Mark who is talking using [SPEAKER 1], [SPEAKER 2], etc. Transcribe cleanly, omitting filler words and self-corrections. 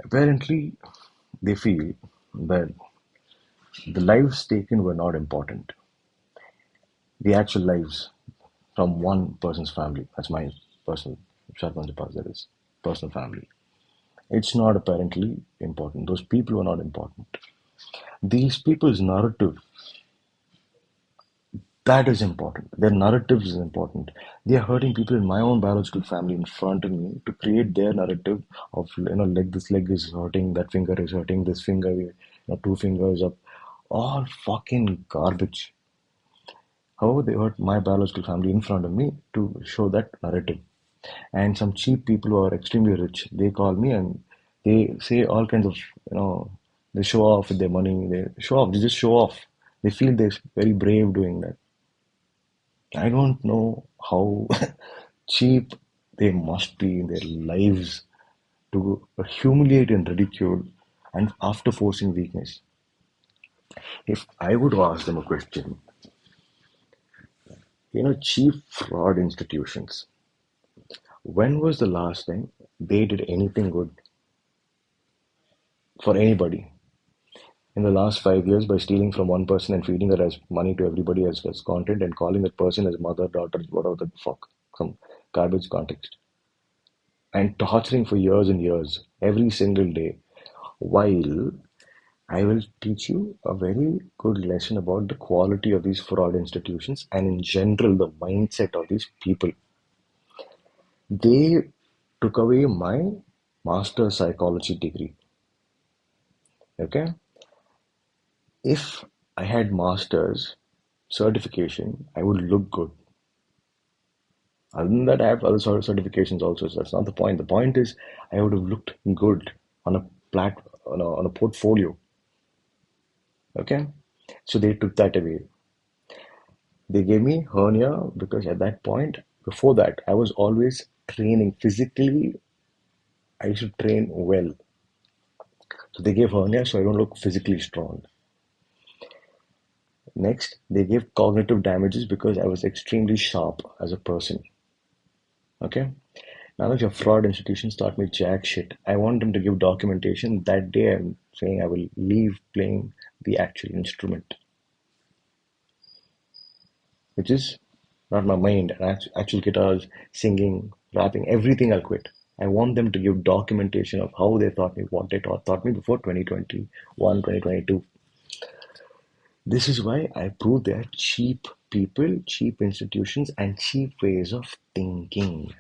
[SPEAKER 1] Apparently, they feel that the lives taken were not important. The actual lives from one person's family. That's my personal Sharpanjapas, that is personal family. It's not apparently important. Those people were not important. These people's narrative, that is important. Their narrative is important. They are hurting people in my own biological family in front of me to create their narrative of, like this leg is hurting, that finger is hurting, this finger, two fingers up. All fucking garbage. However, they hurt my biological family in front of me to show that narrative. And some cheap people who are extremely rich, they call me and they say all kinds of, they show off with their money. They show off. They just show off. They feel they're very brave doing that. I don't know how cheap they must be in their lives to humiliate and ridicule and after forcing weakness. If I would ask them a question, cheap fraud institutions, when was the last time they did anything good for anybody? In the last 5 years, by stealing from one person and feeding her as money to everybody as content and calling that person as mother, daughter, whatever the fuck, some garbage context, and torturing for years and years, every single day, while I will teach you a very good lesson about the quality of these fraud institutions and in general the mindset of these people. They took away my master psychology degree. Okay? If I had master's certification, I would look good. Other than that, I have other sort of certifications also. So that's not the point. The point is, I would have looked good on a on a portfolio. Okay, so they took that away. They gave me hernia because at that point, before that, I was always training physically. I should train well. So they gave hernia so I don't look physically strong. Next, they gave cognitive damages because I was extremely sharp as a person. Okay. None of your fraud institutions taught me jack shit. I want them to give documentation. That day I'm saying I will leave playing the actual instrument, which is not my mind, actual guitars, singing, rapping, everything I'll quit. I want them to give documentation of how they taught me, what they taught me before 2021, 2022. This is why I prove they are cheap people, cheap institutions, and cheap ways of thinking.